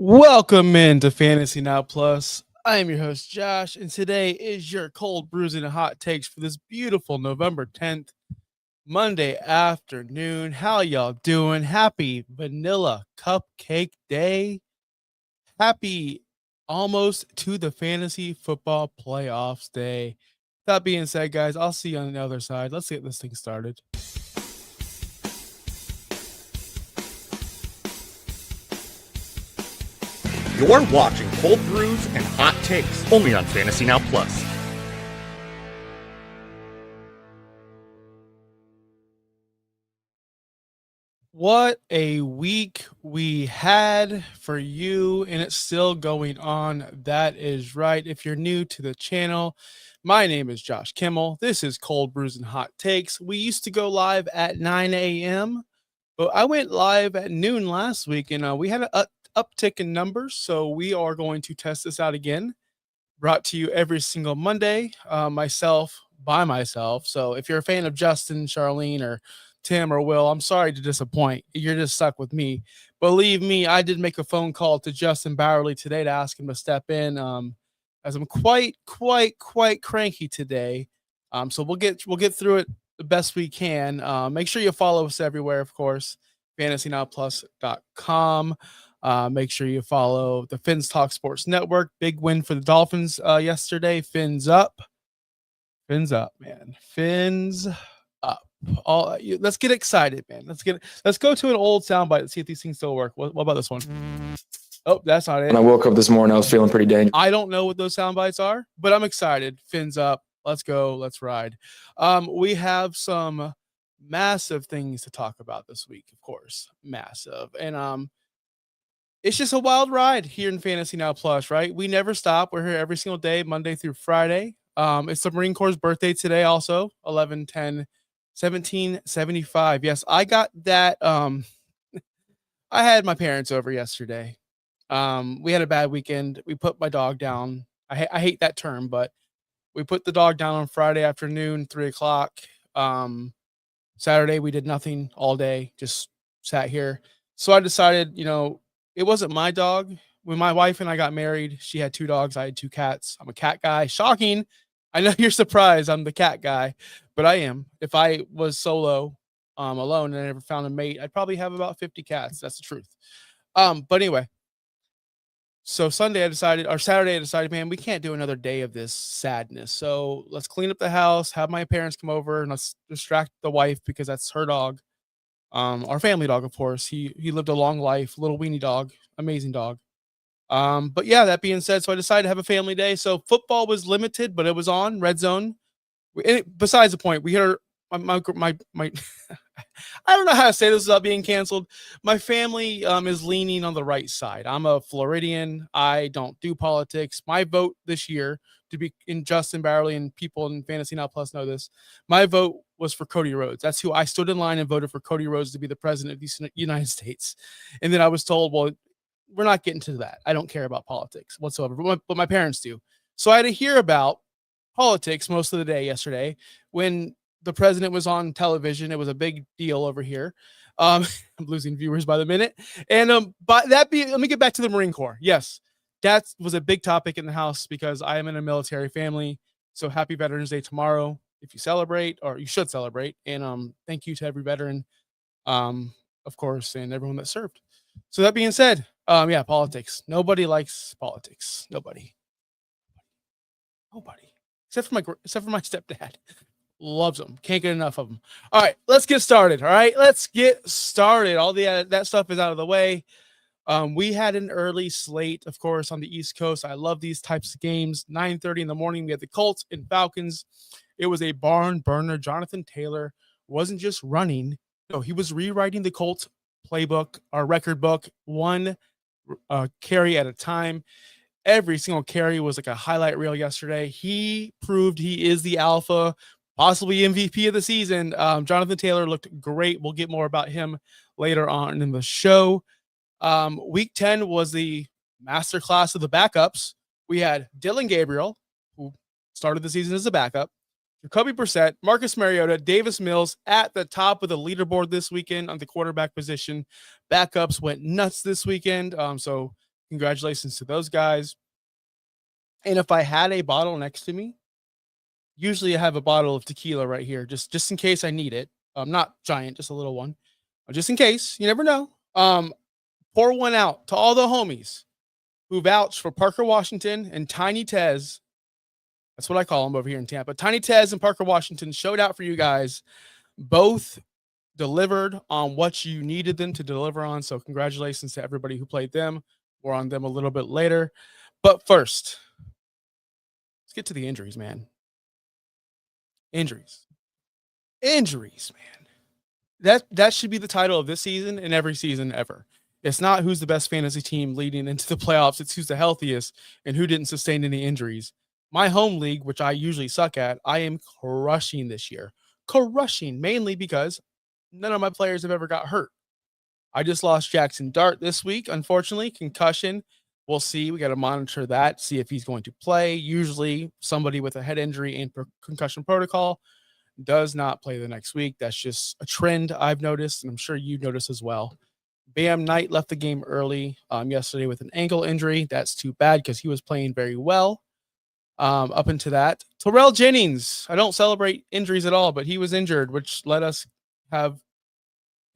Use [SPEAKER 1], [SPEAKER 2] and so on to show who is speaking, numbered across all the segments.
[SPEAKER 1] Welcome into Fantasy Now Plus. I am your host, Josh, and today is your cold brews and hot takes for this beautiful November 10th, Monday afternoon. How y'all doing? Happy Vanilla Cupcake Day. Happy almost to the Fantasy Football Playoffs Day. That being said, guys, I'll see you on the other side. Let's get this thing started.
[SPEAKER 2] You're watching Cold Brews and Hot Takes, only on Fantasy Now Plus.
[SPEAKER 1] What a week we had for you, and it's still going on. That is right. If you're new to the channel, my name is Josh Kimmel. This is Cold Brews and Hot Takes. We used to go live at 9 a.m., but I went live at noon last week, and we had an uptick in numbers, so we are going to test this out again. Brought to you every single Monday, by myself. So if you're a fan of Justin, Charlene, or Tim or Will, I'm sorry to disappoint. You're just stuck with me. Believe me, I did make a phone call to Justin Bowerly today to ask him to step in, as I'm quite cranky today. So we'll get through it the best we can. Make sure you follow us everywhere, of course, fantasynowplus.com. Make sure you follow the Fins Talk Sports Network. Big win for the Dolphins yesterday. Fins up, man. Fins up. Let's get excited, man. Let's go to an old soundbite and see if these things still work. What about this one? Oh, that's not it.
[SPEAKER 3] When I woke up this morning, I was feeling pretty dangerous.
[SPEAKER 1] I don't know what those sound bites are, but I'm excited. Fins up. Let's go. Let's ride. We have some massive things to talk about this week, of course. Massive. And it's just a wild ride here in Fantasy Now Plus, right? We never stop. We're here every single day, Monday through Friday. It's the Marine Corps' birthday today also, 11/10/1775. Yes, I got that. I had my parents over yesterday. We had a bad weekend. We put my dog down. I hate that term, but we put the dog down on Friday afternoon, 3:00. Saturday, we did nothing all day, just sat here. So I decided, it wasn't my dog. When my wife and I got married, she had 2 dogs. I had 2 cats. I'm a cat guy. Shocking. I know you're surprised I'm the cat guy, but I am. If I was solo, alone, and I never found a mate, I'd probably have about 50 cats. That's the truth. But anyway, so Saturday I decided, man, we can't do another day of this sadness. So let's clean up the house, have my parents come over, and let's distract the wife because that's her dog. Our family dog, of course. He lived a long life, little weenie dog, amazing dog. But yeah, that being said, so I decided to have a family day. So football was limited, but it was on red zone. Besides the point, we heard my I don't know how to say this without being canceled. My family is leaning on the right side. I'm a Floridian. I don't do politics. My vote this year, to be in Justin Bowerly, and people in Fantasy Now Plus know this, my vote was for Cody Rhodes. That's who I stood in line and voted for, Cody Rhodes to be the president of the United States. And then I was told, well, we're not getting to that. I don't care about politics whatsoever, but my parents do. So I had to hear about politics most of the day yesterday when the president was on television. It was a big deal over here. I'm losing viewers by the minute. And let me get back to the Marine Corps. Yes, that was a big topic in the house because I am in a military family. So happy Veterans Day tomorrow if you celebrate, or you should celebrate. And thank you to every veteran, of course, and everyone that served. So that being said, yeah, politics. Nobody likes politics. Nobody. Except for my stepdad. Loves them. Can't get enough of them. All right, let's get started. All right, let's get started. All that stuff is out of the way. We had an early slate, of course, on the East Coast. I love these types of games. 9:30 in the morning, we had the Colts and Falcons. It was a barn burner. Jonathan Taylor wasn't just running. No, he was rewriting the Colts playbook, our record book, one carry at a time. Every single carry was like a highlight reel yesterday. He proved he is the alpha, possibly MVP of the season. Jonathan Taylor looked great. We'll get more about him later on in the show. Week 10 was the masterclass of the backups. We had Dylan Gabriel, who started the season as a backup, Jacoby Brissett, Marcus Mariota, Davis Mills at the top of the leaderboard this weekend on the quarterback position. Backups went nuts this weekend. So congratulations to those guys. And if I had a bottle next to me, usually I have a bottle of tequila right here, just in case I need it. Not giant, just a little one, just in case. You never know. Pour one out to all the homies who vouched for Parker Washington and Tiny Tez. That's what I call them over here in Tampa. Tiny Tez and Parker Washington showed out for you guys. Both delivered on what you needed them to deliver on. So congratulations to everybody who played them. More on them a little bit later. But first, let's get to the injuries, man. Injuries, man. That should be the title of this season and every season ever. It's not who's the best fantasy team leading into the playoffs. It's who's the healthiest and who didn't sustain any injuries. My home league, which I usually suck at, I am crushing this year. Crushing, mainly because none of my players have ever got hurt. I just lost Jackson Dart this week, unfortunately, concussion. We'll see. We got to monitor that, see if he's going to play. Usually somebody with a head injury and concussion protocol does not play the next week. That's just a trend I've noticed, and I'm sure you noticed as well. Bam Knight left the game early yesterday with an ankle injury. That's too bad because he was playing very well up into that. Terrell Jennings, I don't celebrate injuries at all, but he was injured, which let us have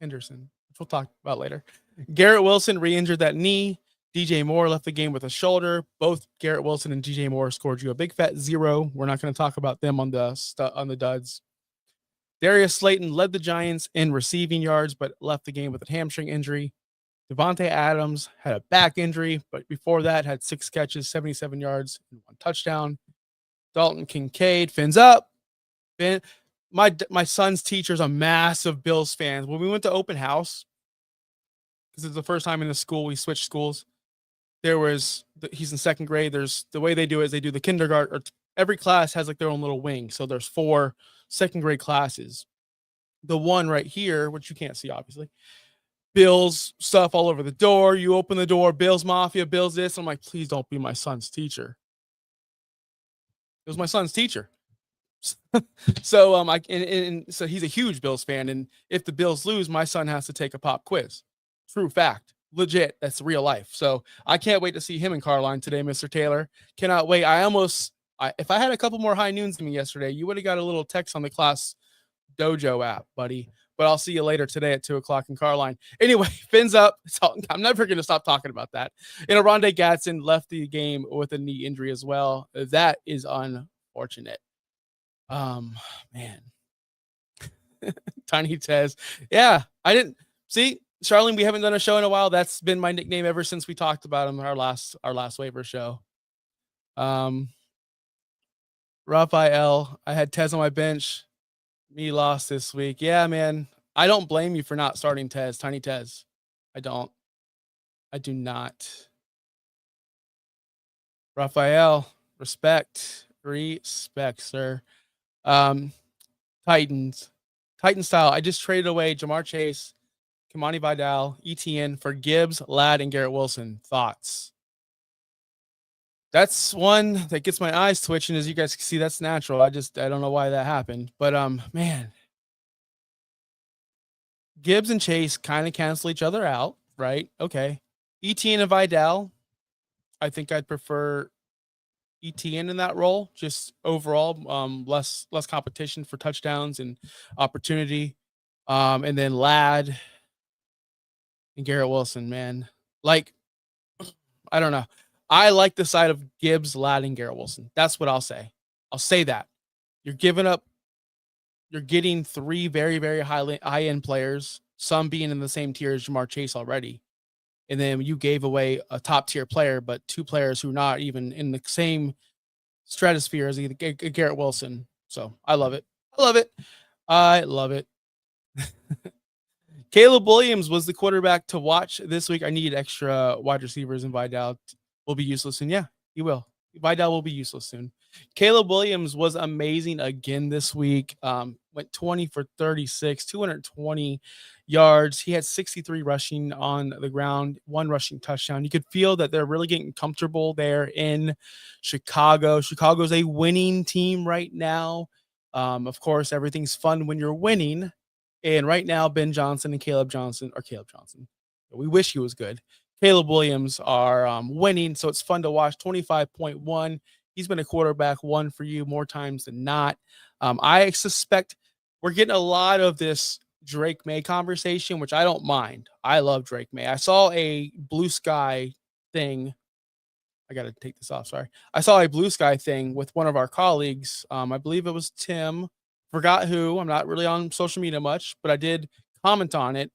[SPEAKER 1] Henderson, which we'll talk about later. Garrett Wilson re-injured that knee. DJ Moore left the game with a shoulder. Both Garrett Wilson and DJ Moore scored you a big fat 0. We're not going to talk about them on the duds. Darius Slayton led the Giants in receiving yards, but left the game with a hamstring injury. Devontae Adams had a back injury, but before that had 6 catches, 77 yards, and 1 touchdown. Dalton Kincaid fins up. My son's teacher's a massive Bills fan. When we went to open house, because it's the first time in the school we switched schools, he's in 2nd grade. There's the way they do it is they do the kindergarten, or every class has like their own little wing. So there's 4 2nd grade classes. The one right here, which you can't see obviously, Bills stuff all over the door. You open the door, Bills Mafia, Bills this. I'm like, please don't be my son's teacher. It was my son's teacher. So so he's a huge Bills fan, and if the Bills lose, my son has to take a pop quiz. True fact, legit. That's real life. So I can't wait to see him in Carline today, Mr. Taylor. Cannot wait. If I had a couple more high noons than me yesterday, you would have got a little text on the class dojo app, buddy. But I'll see you later today at 2:00 in Carline. Anyway, fins up. I'm never going to stop talking about that. And Rondé Gatson left the game with a knee injury as well. That is unfortunate. Man. Tiny Tez. Yeah, I didn't see Charlene. We haven't done a show in a while. That's been my nickname ever since we talked about him in our last waiver show. Raphael, I had Tez on my bench. Me lost this week. Yeah, man. I don't blame you for not starting Tez, Tiny Tez. I do not. Raphael, respect, sir. Titans style. I just traded away Jamar Chase, Kamani Vidal, ETN for Gibbs, Ladd, and Garrett Wilson. Thoughts? That's one that gets my eyes twitching. As you guys can see, that's natural. I don't know why that happened. But man. Gibbs and Chase kind of cancel each other out, right? Okay. ETN and Vidal. I think I'd prefer ETN in that role, just overall, less competition for touchdowns and opportunity. And then Ladd and Garrett Wilson, man. Like, I don't know. I like the side of Gibbs, Ladd, and Garrett Wilson. That's what I'll say. I'll say that. You're getting 3 very, very high-end players, some being in the same tier as Jamar Chase already. And then you gave away a top-tier player, but 2 players who are not even in the same stratosphere as Garrett Wilson. So I love it. I love it. Caleb Williams was the quarterback to watch this week. I need extra wide receivers, and Vidal will be useless soon. Yeah, he will. Vidal will be useless soon. Caleb Williams was amazing again this week. Went 20 for 36, 220 yards. He had 63 rushing on the ground, 1 rushing touchdown. You could feel that they're really getting comfortable there in Chicago. Chicago's a winning team right now. Of course, everything's fun when you're winning. And right now, Ben Johnson and Caleb Johnson. We wish he was good. Caleb Williams are winning, so it's fun to watch. 25.1. He's been a quarterback one for you more times than not. I suspect we're getting a lot of this Drake May conversation, which I don't mind. I love Drake May. I saw a blue sky thing. I got to take this off. Sorry. I saw a blue sky thing with one of our colleagues. I believe it was Tim. Forgot who. I'm not really on social media much, but I did comment on it.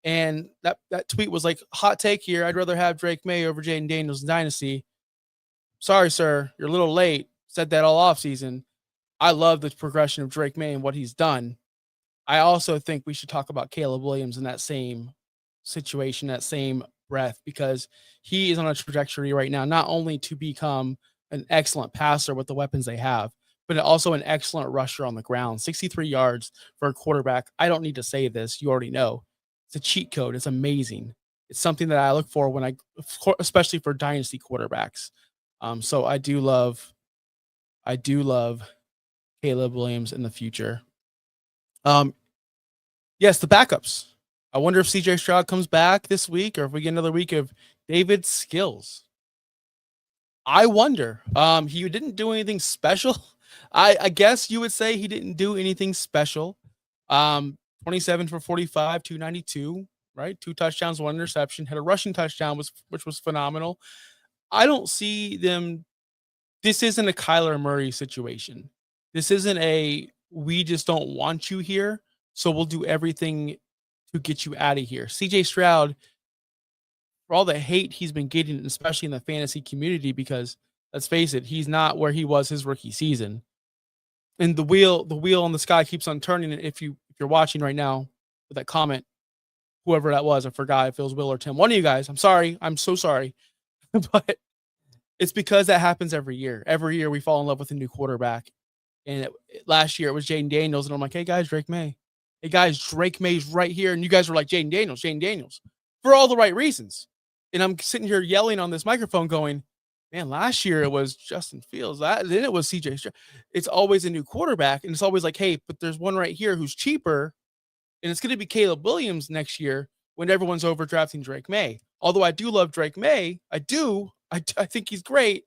[SPEAKER 1] And that tweet was like, hot take here. I'd rather have Drake May over Jaden Daniels in Dynasty. Sorry, sir. You're a little late. Said that all off season. I love the progression of Drake May and what he's done. I also think we should talk about Caleb Williams in that same situation, that same breath, because he is on a trajectory right now, not only to become an excellent passer with the weapons they have, but also an excellent rusher on the ground. 63 yards for a quarterback. I don't need to say this. You already know. It's a cheat code. It's amazing. It's something that I look for especially for dynasty quarterbacks. So I do love Caleb Williams in the future. Yes, the backups. I wonder if CJ Stroud comes back this week or if we get another week of David Skills. I wonder. He didn't do anything special. I guess you would say he didn't do anything special. 27 for 45, 292, right? 2 touchdowns, 1 interception, had a rushing touchdown, which was phenomenal. I don't see them. This isn't a Kyler Murray situation. This isn't we just don't want you here, so we'll do everything to get you out of here. CJ Stroud, for all the hate he's been getting, especially in the fantasy community, because let's face it, he's not where he was his rookie season. And the wheel on the sky keeps on turning. If you're watching right now with that comment, whoever that was, I forgot if it was Will or Tim, one of you guys, I'm sorry. I'm so sorry. But it's because that happens every year. Every year we fall in love with a new quarterback. And last year it was Jaden Daniels. And I'm like, hey guys, Drake May. Hey guys, Drake May's right here. And you guys were like, Jaden Daniels, for all the right reasons. And I'm sitting here yelling on this microphone going, man, last year it was Justin Fields. Then it was CJ Stroud. It's always a new quarterback. And it's always like, hey, but there's one right here who's cheaper. And it's going to be Caleb Williams next year when everyone's overdrafting Drake May. Although I do love Drake May. I do. I think he's great.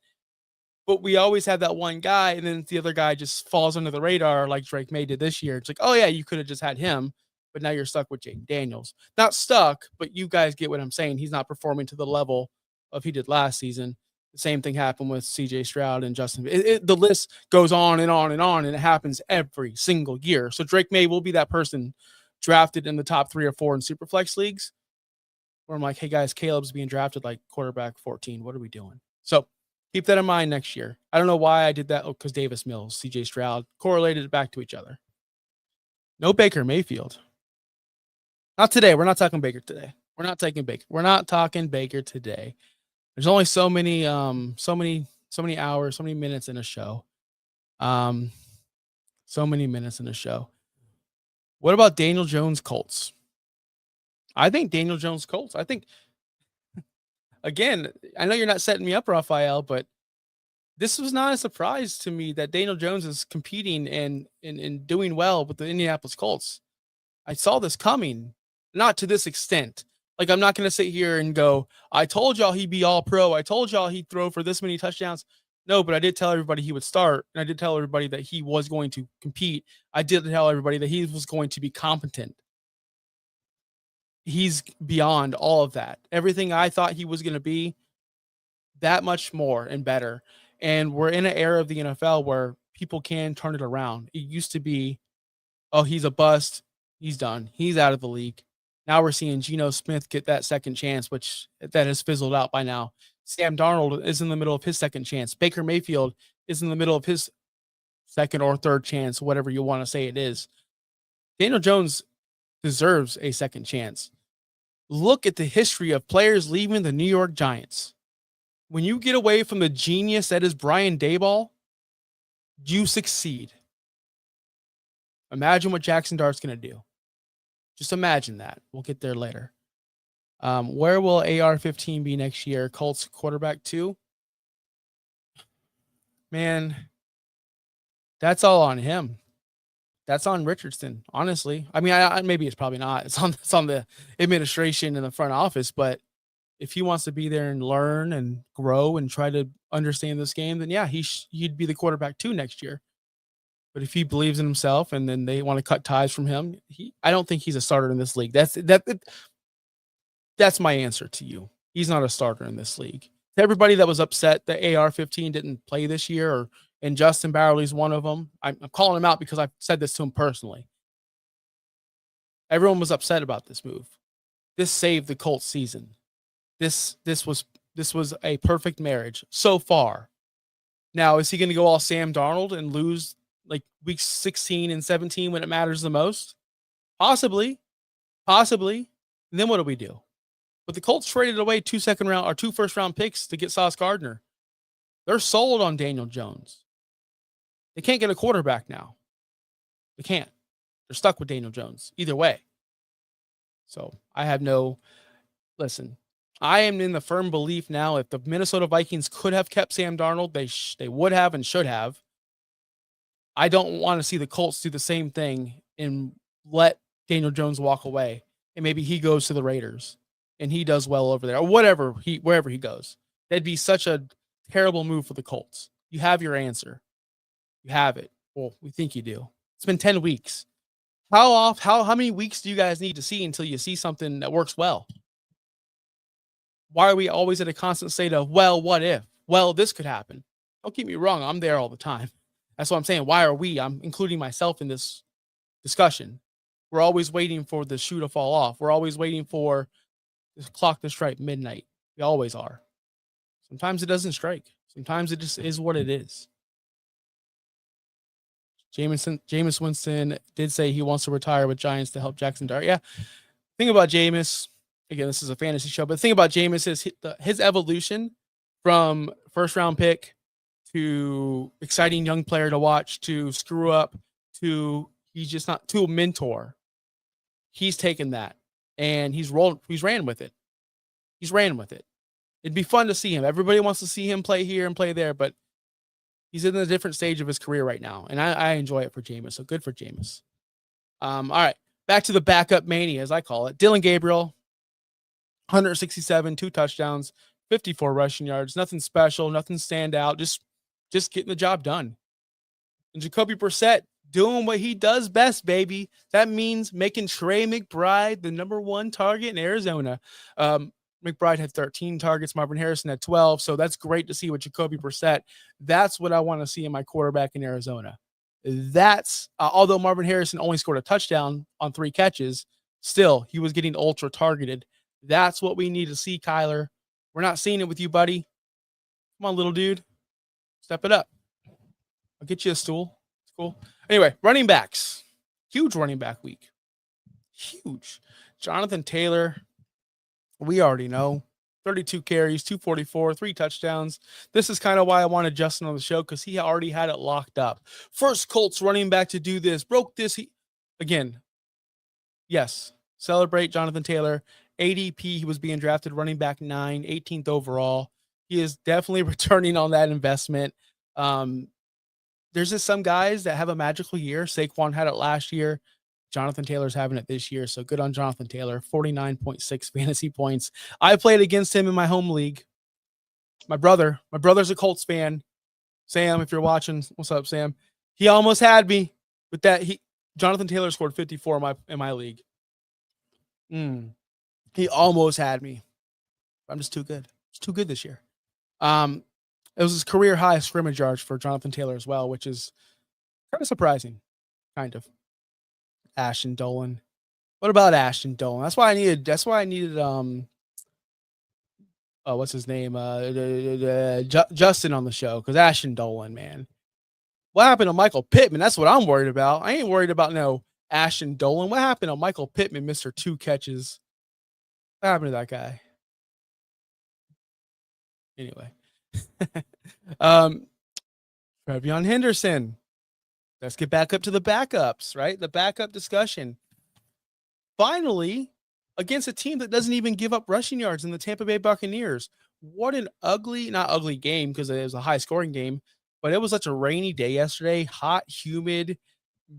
[SPEAKER 1] But we always have that one guy, and then the other guy just falls under the radar like Drake May did this year. It's like, oh, yeah, you could have just had him, but now you're stuck with Jaden Daniels. Not stuck, but you guys get what I'm saying. He's not performing to the level of he did last season. The same thing happened with CJ Stroud and Justin. The list goes on and on and on, and it happens every single year. So Drake May will be that person drafted in the top 3 or 4 in Superflex leagues where I'm like, hey, guys, Caleb's being drafted like quarterback 14. What are we doing? So keep that in mind next year. I don't know why I did that. Oh, because Davis Mills, CJ Stroud correlated it back to each other. No Baker Mayfield. Not today. We're not talking Baker today. We're not talking Baker today. There's only so many hours, so many minutes in a show. So many minutes in a show. What about Daniel Jones Colts? I think Daniel Jones Colts. I think, again, I know you're not setting me up, Raphael, but this was not a surprise to me that Daniel Jones is competing and doing well with the Indianapolis Colts. I saw this coming, not to this extent. Like, I'm not going to sit here and go, I told y'all he'd be all pro. I told y'all he'd throw for this many touchdowns. No, but I did tell everybody he would start. And I did tell everybody that he was going to compete. I did tell everybody that he was going to be competent. He's beyond all of that. Everything I thought he was going to be, that much more and better. And we're in an era of the NFL where people can turn it around. It used to be, oh, he's a bust. He's done. He's out of the league. Now we're seeing Geno Smith get that second chance, which that has fizzled out by now. Sam Darnold is in the middle of his second chance. Baker Mayfield is in the middle of his second or third chance, whatever you want to say it is. Daniel Jones deserves a second chance. Look at the history of players leaving the New York Giants. When you get away from the genius that is Brian Daboll, you succeed. Imagine what Jackson Dart's going to do. Just imagine that. We'll get there later. Where will AR-15 be next year? Colts quarterback 2? Man, that's all on him. That's on Richardson, honestly. I mean, maybe it's probably not. It's on the administration and the front office, but If he wants to be there and learn and grow and try to understand this game, then yeah, he'd be the quarterback too next year. But if he believes in himself and then they want to cut ties from him, I don't think he's a starter in this league. That's my answer to you. He's not a starter in this league. To everybody that was upset that AR-15 didn't play this year, and Justin Bowerly's one of them, I'm calling him out because I've said this to him personally. Everyone was upset about this move. This saved the Colts season. This was a perfect marriage so far. Now, is he going to go all Sam Darnold and lose like weeks 16 and 17 when it matters the most? Possibly. And then what do we do? But the Colts traded away 2 first-round picks to get Sauce Gardner. They're sold on Daniel Jones. They can't get a quarterback now. They can't. They're stuck with Daniel Jones either way. So listen, I am in the firm belief now if the Minnesota Vikings could have kept Sam Darnold, they would have and should have. I don't want to see the Colts do the same thing and let Daniel Jones walk away. And maybe he goes to the Raiders and he does well over there or wherever he goes. That'd be such a terrible move for the Colts. You have your answer. You have it. Well, we think you do. It's been 10 weeks. How many weeks do you guys need to see until you see something that works well? Why are we always at a constant state of, well, what if? Well, this could happen. Don't get me wrong. I'm there all the time. That's what I'm saying. Why are we? I'm including myself in this discussion. We're always waiting for the shoe to fall off. We're always waiting for the clock to strike midnight. We always are. Sometimes it doesn't strike. Sometimes it just is what it is. Jameis Winston did say he wants to retire with Giants to help Jackson Dart. Yeah. Thing about Jameis, again, this is a fantasy show, but the thing about Jameis is his evolution from first-round pick to exciting young player to watch to screw up to he's just not to a mentor. He's taken that and he's ran with it. It'd be fun to see him. Everybody wants to see him play here and play there, but he's in a different stage of his career right now, and I enjoy it for Jameis. So good for Jameis. All right, back to the backup mania, as I call it. Dylan Gabriel, 167, 2 touchdowns, 54 rushing yards. Nothing special, nothing stand out. Just getting the job done. And Jacoby Brissett doing what he does best, baby. That means making Trey McBride the number 1 target in Arizona. McBride had 13 targets. Marvin Harrison had 12. So that's great to see with Jacoby Brissett. That's what I want to see in my quarterback in Arizona. That's although Marvin Harrison only scored a touchdown on 3 catches, still he was getting ultra targeted. That's what we need to see, Kyler. We're not seeing it with you, buddy. Come on, little dude. Step it up. I'll get you a stool. It's cool. Anyway, running backs. Huge running back week. Huge. Jonathan Taylor, we already know. 32 carries, 244, 3 touchdowns. This is kind of why I wanted Justin on the show because he already had it locked up. First Colts running back to do this. Broke this. Again, yes, celebrate Jonathan Taylor. ADP, he was being drafted running back 9, 18th overall. He is definitely returning on that investment. There's just some guys that have a magical year. Saquon had it last year. Jonathan Taylor's having it this year. So good on Jonathan Taylor. 49.6 fantasy points. I played against him in my home league. My brother's a Colts fan. Sam, if you're watching, what's up, Sam? He almost had me with that. Jonathan Taylor scored 54 in my league. He almost had me. I'm just too good. It's too good this year. It was his career high scrimmage yards for Jonathan Taylor as well, which is kind of surprising. Kind of. Ashton Dolan. What about Ashton Dolan? That's why I needed what's his name? Justin on the show, because Ashton Dolan, man. What happened to Michael Pittman? That's what I'm worried about. I ain't worried about no Ashton Dolan. What happened to Michael Pittman, Mr. 2 catches? What happened to that guy? Anyway. Trevion Henderson. Let's get back up to the backups, right? The backup discussion. Finally, against a team that doesn't even give up rushing yards in the Tampa Bay Buccaneers. What an not ugly game because it was a high-scoring game, but it was such a rainy day yesterday, hot, humid,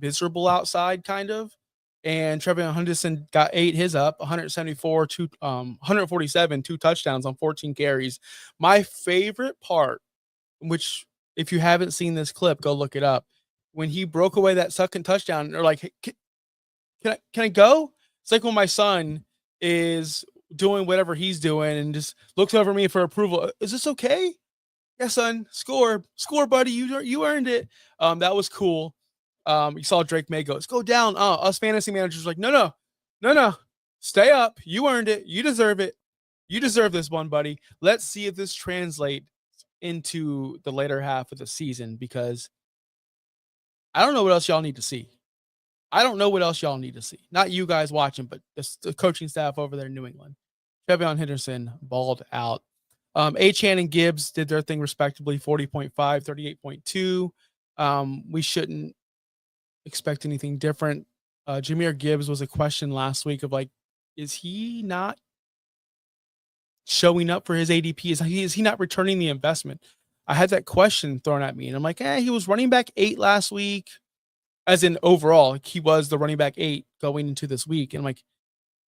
[SPEAKER 1] miserable outside kind of. and Trevion Henderson ate his up 174, 147, 2 touchdowns on 14 carries. My favorite part, which if you haven't seen this clip, go look it up. When he broke away that second touchdown, they're like, hey, can I go? It's like when my son is doing whatever he's doing and just looks over me for approval. Is this okay? Yeah, son, score, buddy. You earned it. That was cool. You saw Drake May go, let's go down. Us fantasy managers like, no, stay up. You earned it. You deserve it. You deserve this one, buddy. Let's see if this translates into the later half of the season, because I don't know what else y'all need to see. Not you guys watching, but the coaching staff over there in New England. Trevion Henderson balled out. Achane and Gibbs did their thing respectively, 40.5, 38.2. We shouldn't expect anything different. Jahmyr Gibbs was a question last week of like, is he not showing up for his ADP? Is he not returning the investment? I had that question thrown at me, and I'm like, he was running back 8 last week. As in overall, he was the running back 8 going into this week. And like,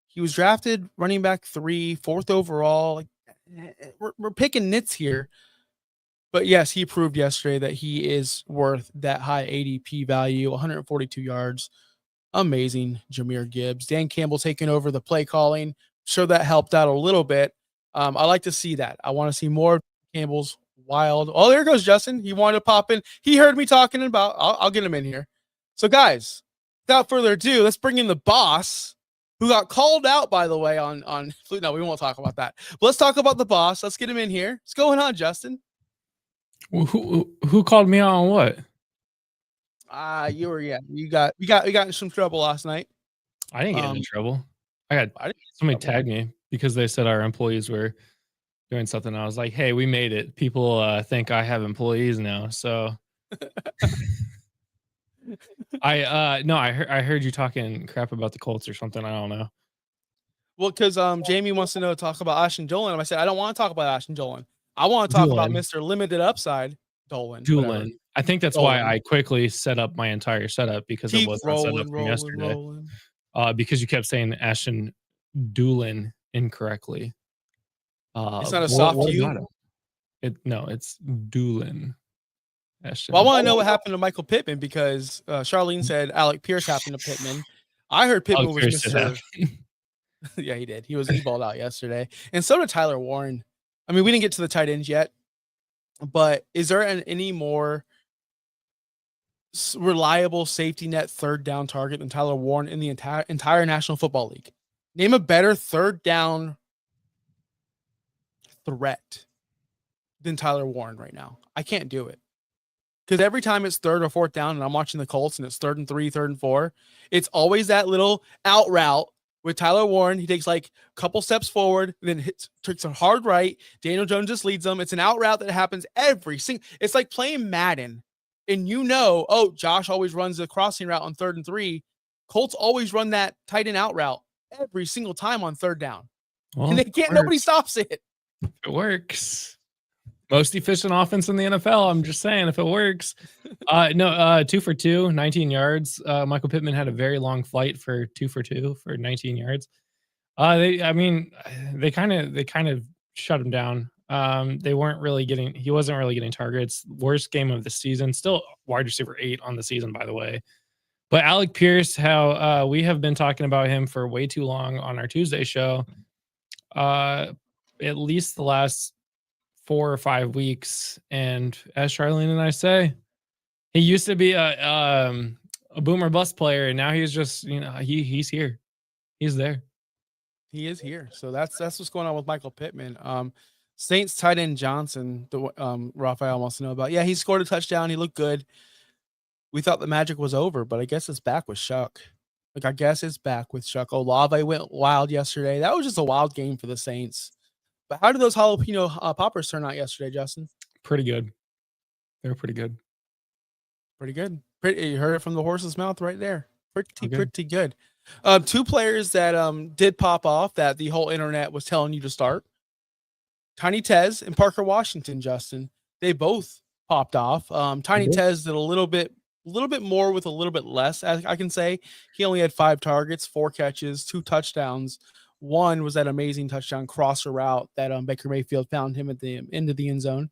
[SPEAKER 1] he was drafted running back 3, 4th overall. Like, we're picking nits here. But yes, he proved yesterday that he is worth that high ADP value, 142 yards. Amazing, Jahmyr Gibbs. Dan Campbell taking over the play calling. Sure, that helped out a little bit. I like to see that. I want to see more Campbell's wild. Oh, there goes Justin. He wanted to pop in. He heard me talking about. I'll get him in here. So, guys, without further ado, let's bring in the boss, who got called out, by the way, on. No, we won't talk about that. But let's talk about the boss. Let's get him in here. What's going on, Justin?
[SPEAKER 4] Who called me out on what?
[SPEAKER 1] We got in some trouble last night.
[SPEAKER 4] I didn't get into trouble. Somebody tagged me because they said our employees were doing something. I was like, hey, we made it. People think I have employees now. So I heard you talking crap about the Colts or something. I don't know.
[SPEAKER 1] Well, because Jamie wants to talk about Ashton Dolan. I said, I don't want to talk about Ashton Dolan. I want to talk about Mr. Limited Upside Dolan.
[SPEAKER 4] I think that's why I quickly set up my entire setup, because it wasn't set up from yesterday. Because you kept saying Ashton Dolan incorrectly.
[SPEAKER 1] It's not a soft U.
[SPEAKER 4] It's Doolin.
[SPEAKER 1] Well, I want to know what happened to Michael Pittman, because Charlene said Alec Pierce happened to Pittman. I heard Pittman was Mr. Yeah, he did. He balled out yesterday, and so did Tyler Warren. I mean, we didn't get to the tight ends yet, but is there any more reliable safety net third down target than Tyler Warren in the entire National Football League? Name a better third down threat than Tyler Warren right now. I can't do it. Because every time it's third or fourth down and I'm watching the Colts and it's 3rd and 3, 3rd and 4, it's always that little out route with Tyler Warren. He takes like a couple steps forward, then takes a hard right. Daniel Jones just leads them. It's an out route that happens every single. It's like playing Madden, and Josh always runs the crossing route on 3rd and 3. Colts always run that tight end out route every single time on 3rd down, and they can't. Nobody stops it.
[SPEAKER 4] It works. Most efficient offense in the NFL. I'm just saying, if it works. 2 for 2, 19 yards. Michael Pittman had a very long flight for 2 for 2 for 19 yards. They kind of shut him down. He wasn't really getting targets. Worst game of the season. Still wide receiver 8 on the season, by the way. But Alec Pierce, how we have been talking about him for way too long on our Tuesday show. At least the last 4 or 5 weeks, and as Charlene and I say, he used to be a boomer bust player, and now he's just he's here, he's there,
[SPEAKER 1] he is here. So that's what's going on with Michael Pittman. Saints tight end Johnson, Raphael wants to know about. Yeah, he scored a touchdown. He looked good. We thought the magic was over, but I guess it's back with Shuck. Olave went wild yesterday. That was just a wild game for the Saints. But how did those jalapeno poppers turn out yesterday, Justin?
[SPEAKER 4] Pretty good. They were pretty good.
[SPEAKER 1] Pretty good. You heard it from the horse's mouth right there. Pretty good. 2 players that did pop off that the whole internet was telling you to start. Tiny Tez and Parker Washington, Justin. They both popped off. Tiny Tez did a little bit A little bit more with a little bit less, as I can say. He only had 5 targets, 4 catches, 2 touchdowns. One was that amazing touchdown crosser route that Baker Mayfield found him at the end of the end zone.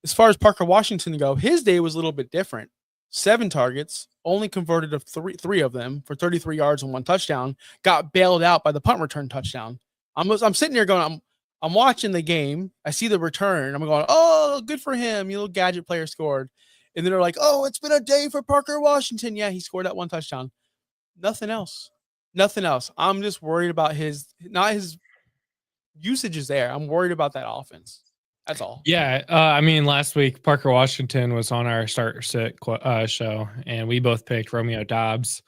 [SPEAKER 1] As far as Parker Washington go, his day was a little bit different. 7 targets, only converted of three of them for 33 yards and 1 touchdown. Got bailed out by the punt return touchdown. I'm sitting here going, I'm watching the game. I see the return. I'm going, oh, good for him. You little gadget player scored. And then they're like, oh, it's been a day for Parker Washington. Yeah, he scored that 1 touchdown. Nothing else. Nothing else. I'm just worried about his usage is there. I'm worried about that offense. That's all.
[SPEAKER 4] Yeah. I mean, last week, Parker Washington was on our start sit show, and we both picked Romeo Dobbs.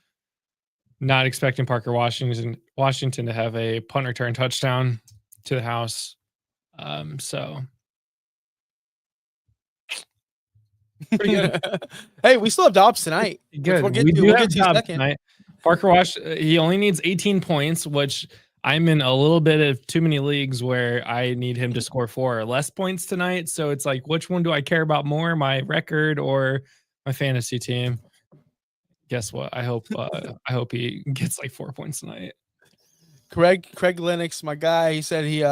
[SPEAKER 4] Not expecting Parker Washington to have a punt return touchdown to the house. So pretty good.
[SPEAKER 1] Hey, we still have Dobbs tonight.
[SPEAKER 4] Good.
[SPEAKER 1] We'll get to Dobbs second.
[SPEAKER 4] Tonight. Parker he only needs 18 points, which I'm in a little bit of too many leagues where I need him to score 4 or less points tonight. So it's like, which one do I care about more, my record or my fantasy team? Guess what? I hope he gets like 4 points tonight.
[SPEAKER 1] Craig Lennox, my guy, he said he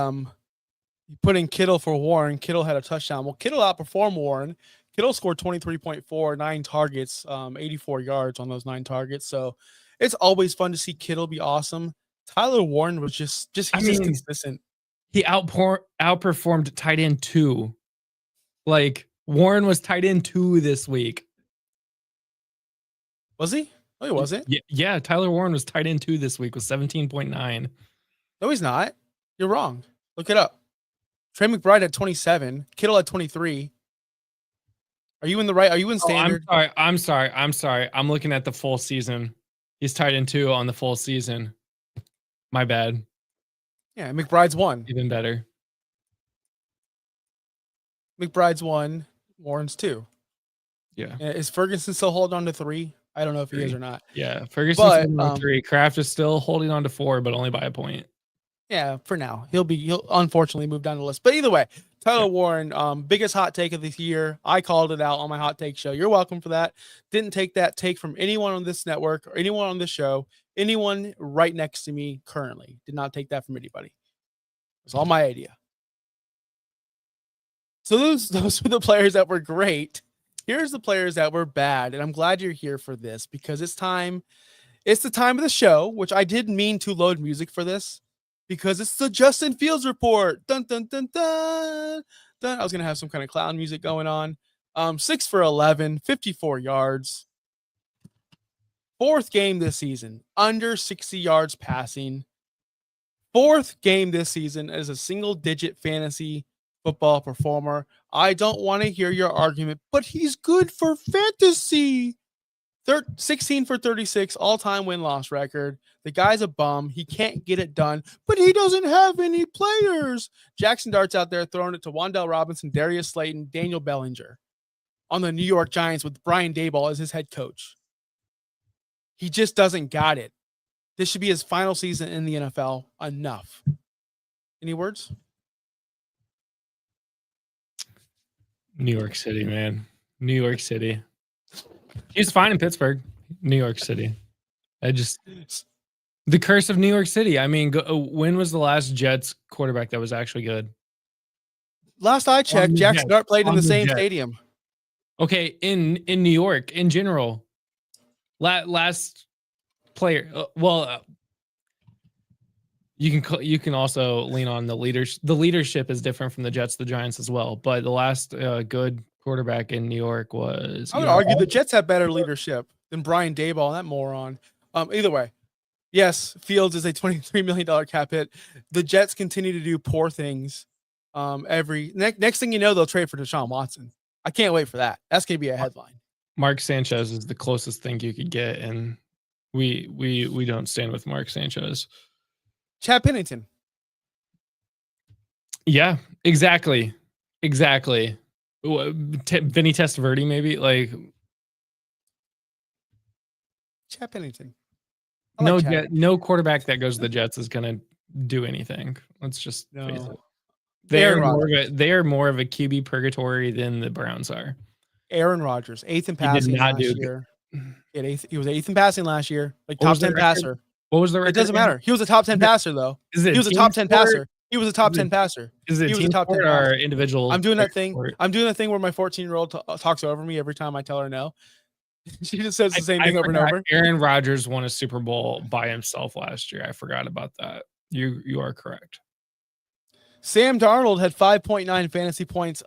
[SPEAKER 1] put in Kittle for Warren. Kittle had a touchdown. Well, Kittle outperformed Warren. Kittle scored 23.4, 9 targets, 84 yards on those 9 targets. So it's always fun to see Kittle be awesome. Tyler Warren was just consistent.
[SPEAKER 4] He outperformed tight end 2. Like Warren was tight end 2 this week.
[SPEAKER 1] Was he? No, he wasn't.
[SPEAKER 4] Yeah, Tyler Warren was tight end 2 this week with 17.9.
[SPEAKER 1] No, he's not. You're wrong. Look it up. Trey McBride at 27. Kittle at 23. Are you in the right? Are you in standard?
[SPEAKER 4] I'm sorry. I'm looking at the full season. He's tight end 2 on the full season. My bad.
[SPEAKER 1] Yeah, McBride's 1.
[SPEAKER 4] Even better.
[SPEAKER 1] McBride's 1. Warren's 2.
[SPEAKER 4] Yeah.
[SPEAKER 1] Is Ferguson still holding on to 3? I don't know if he is or not.
[SPEAKER 4] Yeah, Ferguson's holding on to 3. Kraft is still holding on to 4, but only by a point.
[SPEAKER 1] Yeah, for now. He'll unfortunately move down the list. But either way, Tyler Warren, biggest hot take of this year. I called it out on my hot take show. You're welcome for that. Didn't take that take from anyone on this network or anyone on this show. Anyone right next to me currently. Did not take that from anybody. It's all my idea. So those were the players that were great. Here's the players that were bad. And I'm glad you're here for this because it's time. It's the time of the show, which I did mean to load music for this because it's the Justin Fields report. Dun, dun, dun, dun, dun. I was going to have some kind of clown music going on. 6 for 11, 54 yards. 4th game this season, under 60 yards passing. 4th game this season as a single-digit fantasy football performer. I don't want to hear your argument, but he's good for fantasy. 16 for 36, all-time win-loss record. The guy's a bum. He can't get it done, but he doesn't have any players. Jackson Dart's out there throwing it to Wan'Dale Robinson, Darius Slayton, Daniel Bellinger on the New York Giants with Brian Daboll as his head coach. He just doesn't got it. This should be his final season in the NFL. Enough. Any words?
[SPEAKER 4] New York City, man. New York City. He's fine in Pittsburgh. New York City. The curse of New York City. I mean, when was the last Jets quarterback that was actually good?
[SPEAKER 1] Last I checked, Jackson Dart played in the same stadium.
[SPEAKER 4] Okay, in New York, in general. Last player. You can also lean on the leaders. The leadership is different from the Jets, the Giants as well. But the last good quarterback in New York was.
[SPEAKER 1] I would argue the Jets have better leadership than Brian Daboll, that moron. Either way, yes, Fields is a $23 million cap hit. The Jets continue to do poor things. Next thing you know, they'll trade for Deshaun Watson. I can't wait for that. That's gonna be a headline.
[SPEAKER 4] Mark Sanchez is the closest thing you could get, and we don't stand with Mark Sanchez.
[SPEAKER 1] Chad Pennington.
[SPEAKER 4] Yeah, exactly. Vinny Testaverde, maybe like
[SPEAKER 1] Chad Pennington.
[SPEAKER 4] No quarterback that goes to the Jets is gonna do anything. Let's just face it. They are more of a QB purgatory than the Browns are.
[SPEAKER 1] Aaron Rodgers, 8th in passing last year. He was eighth in passing last year, like
[SPEAKER 4] What
[SPEAKER 1] top
[SPEAKER 4] was the
[SPEAKER 1] 10
[SPEAKER 4] record?
[SPEAKER 1] passer.
[SPEAKER 4] What was the record?
[SPEAKER 1] It doesn't
[SPEAKER 4] again?
[SPEAKER 1] matter. He was a top 10 passer, though.
[SPEAKER 4] Is it
[SPEAKER 1] He was a
[SPEAKER 4] team
[SPEAKER 1] top 10
[SPEAKER 4] sport?
[SPEAKER 1] passer. He was a top
[SPEAKER 4] Is
[SPEAKER 1] 10
[SPEAKER 4] it-
[SPEAKER 1] passer.
[SPEAKER 4] Is it
[SPEAKER 1] He was a
[SPEAKER 4] team
[SPEAKER 1] top 10
[SPEAKER 4] sport or
[SPEAKER 1] passer.
[SPEAKER 4] individual?
[SPEAKER 1] I'm doing that thing.
[SPEAKER 4] sport?
[SPEAKER 1] I'm doing that thing where my 14-year-old talks over me every time I tell her no. She just says the same thing over and
[SPEAKER 4] forgot
[SPEAKER 1] over.
[SPEAKER 4] Aaron Rodgers won a Super Bowl by himself last year. I forgot about that. You are correct.
[SPEAKER 1] Sam Darnold had 5.9 fantasy points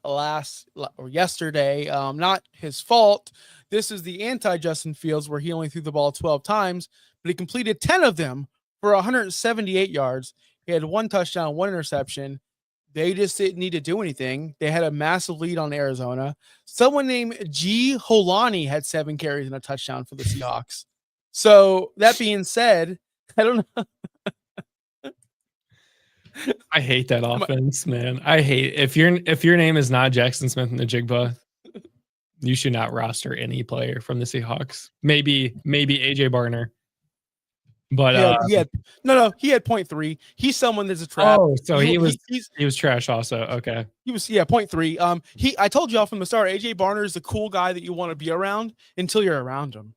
[SPEAKER 1] yesterday. Not his fault. This is the anti-Justin Fields, where he only threw the ball 12 times, but he completed 10 of them for 178 yards. He had 1 touchdown, 1 interception. They just didn't need to do anything. They had a massive lead on Arizona. Someone named G. Holani had 7 carries and a touchdown for the Seahawks. So that being said, I don't know.
[SPEAKER 4] I hate that offense, man. I hate if your name is not Jackson Smith and the Jigba, you should not roster any player from the Seahawks. Maybe AJ Barner. But
[SPEAKER 1] he had 0.3. He's someone that's a trap.
[SPEAKER 4] Oh, so he was
[SPEAKER 1] he's
[SPEAKER 4] trash also. Okay.
[SPEAKER 1] He was 0.3. I told y'all from the start, AJ Barner is the cool guy that you want to be around until you're around him.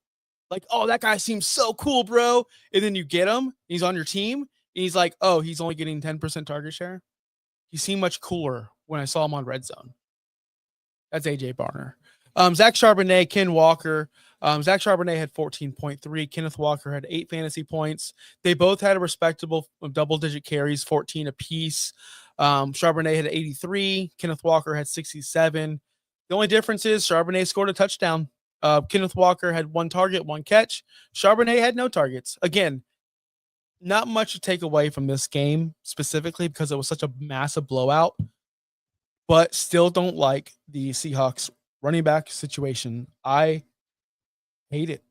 [SPEAKER 1] Like, oh, that guy seems so cool, bro. And then you get him, he's on your team, and he's like, oh, he's only getting 10% target share. He seemed much cooler when I saw him on Red Zone. That's AJ Barner. Zach Charbonnet, Ken Walker. Zach Charbonnet had 14.3. Kenneth Walker had 8 fantasy points. They both had a respectable double-digit carries, 14 apiece. Charbonnet had 83. Kenneth Walker had 67. The only difference is Charbonnet scored a touchdown. Kenneth Walker had 1 target, 1 catch. Charbonnet had no targets. Again, not much to take away from this game specifically because it was such a massive blowout, but still don't like the Seahawks running back situation. I hate it.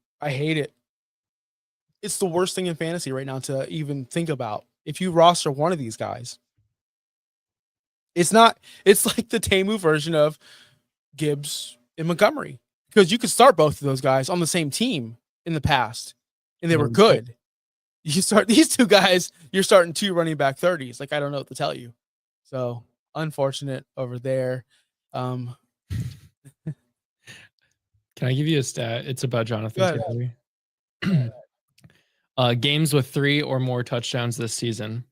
[SPEAKER 1] It's the worst thing in fantasy right now to even think about. If you roster one of these guys, it's like the Temu version of Gibbs and Montgomery, because you could start both of those guys on the same team in the past and they were good. You start these 2 guys, you're starting 2 running back 30s. Like, I don't know what to tell you. So unfortunate over there.
[SPEAKER 4] Can I give you a stat? It's about Jonathan Taylor. Games with 3 or more touchdowns this season.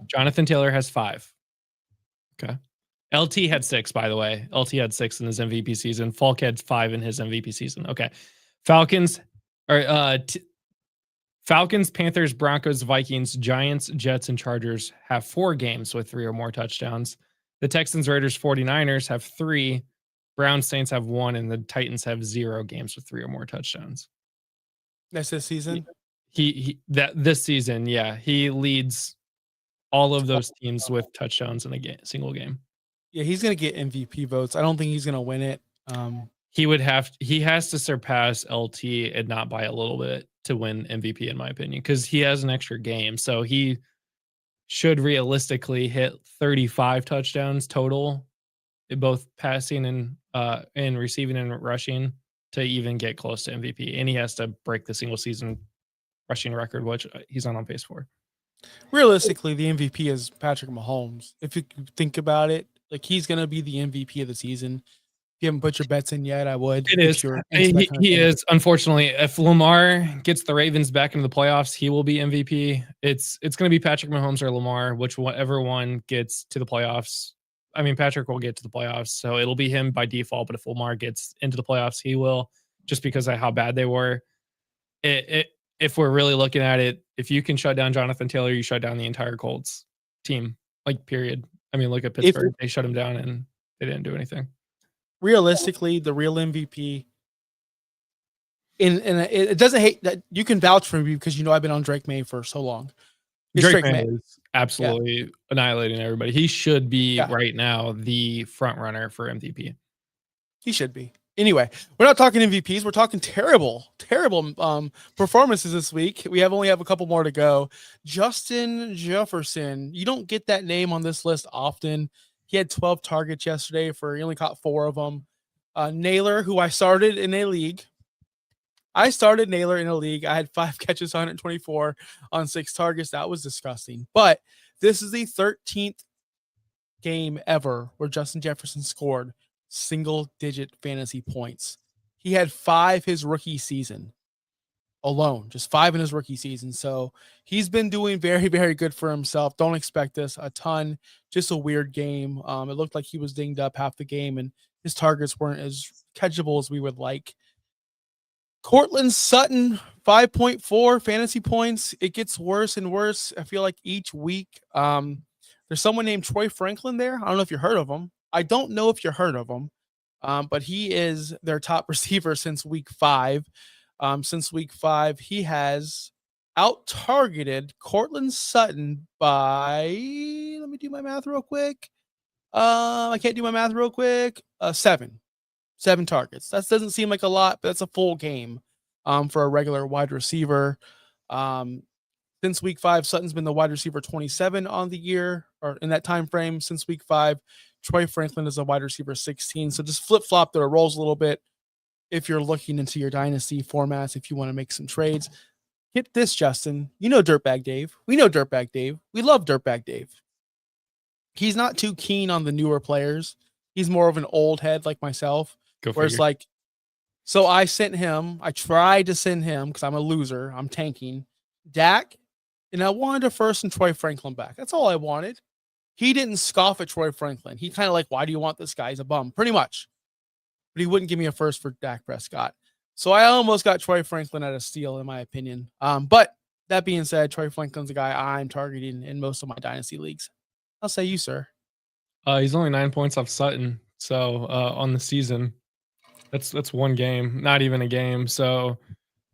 [SPEAKER 4] Jonathan Taylor has 5. Okay. LT had 6, by the way. LT had 6 in his MVP season. Falk had 5 in his MVP season. Okay. Falcons, Panthers, Broncos, Vikings, Giants, Jets, and Chargers have 4 games with 3 or more touchdowns. The Texans, Raiders, 49ers have 3. Browns, Saints have 1, and the Titans have 0 games with 3 or more touchdowns.
[SPEAKER 1] That's this season?
[SPEAKER 4] This season, yeah. He leads all of those teams with touchdowns in a single game.
[SPEAKER 1] Yeah, he's going to get MVP votes. I don't think he's going to win it.
[SPEAKER 4] He has to surpass LT and not by a little bit to win MVP, in my opinion, because he has an extra game. So he should realistically hit 35 touchdowns total, both passing and receiving and rushing, to even get close to MVP. And he has to break the single season rushing record, which he's not on pace for.
[SPEAKER 1] Realistically, the MVP is Patrick Mahomes. If you think about it, like, he's going to be the MVP of the season. If you haven't put your bets in yet, I would.
[SPEAKER 4] It is. He is. Unfortunately, if Lamar gets the Ravens back into the playoffs, he will be MVP. It's going to be Patrick Mahomes or Lamar, whichever one gets to the playoffs. I mean, Patrick will get to the playoffs, so it'll be him by default. But if Lamar gets into the playoffs, he will, just because of how bad they were. If we're really looking at it, if you can shut down Jonathan Taylor, you shut down the entire Colts team, like, period. I mean, look at Pittsburgh. They shut him down and they didn't do anything.
[SPEAKER 1] Realistically, the real MVP, and it doesn't hate that you can vouch for me because I've been on Drake May for so long.
[SPEAKER 4] Drake May is absolutely annihilating everybody. He should be right now the front runner for MVP.
[SPEAKER 1] He should be. Anyway, we're not talking MVPs. We're talking terrible performances this week. We only have a couple more to go. Justin Jefferson. You don't get that name on this list often. He had 12 targets yesterday he only caught 4 of them. Naylor, who I started in a league. I had 5 catches, 124 on 6 targets. That was disgusting. But this is the 13th game ever where Justin Jefferson scored single-digit fantasy points. He had 5 his rookie season alone, just 5 in his rookie season. So he's been doing very, very good for himself. Don't expect this a ton. Just a weird game. It looked like he was dinged up half the game, and his targets weren't as catchable as we would like. Cortland Sutton, 5.4 fantasy points. It gets worse and worse. I feel like each week. There's someone named Troy Franklin there. I don't know if you heard of him. I don't know if you heard of him, but he is their top receiver since week 5. Since week 5, he has out targeted Cortland Sutton by, let me do my math real quick. I can't do my math real quick. 7 targets. That doesn't seem like a lot, but that's a full game for a regular wide receiver. Since week 5, Sutton's been the wide receiver 27 on the year, or in that time frame since week 5. Troy Franklin is a wide receiver 16. So just flip flop their roles a little bit if you're looking into your dynasty formats, if you want to make some trades. Get this, Justin. You know Dirtbag Dave. We know Dirtbag Dave. We love Dirtbag Dave. He's not too keen on the newer players. He's more of an old head like myself. Where it's like, so I tried to send him, because I'm a loser, I'm tanking, Dak, and I wanted a first and Troy Franklin back. That's all I wanted. He didn't scoff at Troy Franklin. He kind of like, why do you want this guy? He's a bum, pretty much. But he wouldn't give me a first for Dak Prescott. So I almost got Troy Franklin at a steal, in my opinion. But that being said, Troy Franklin's a guy I'm targeting in most of my dynasty leagues. I'll say you, sir.
[SPEAKER 4] He's only 9 points off Sutton. So on the season, that's one game, not even a game. So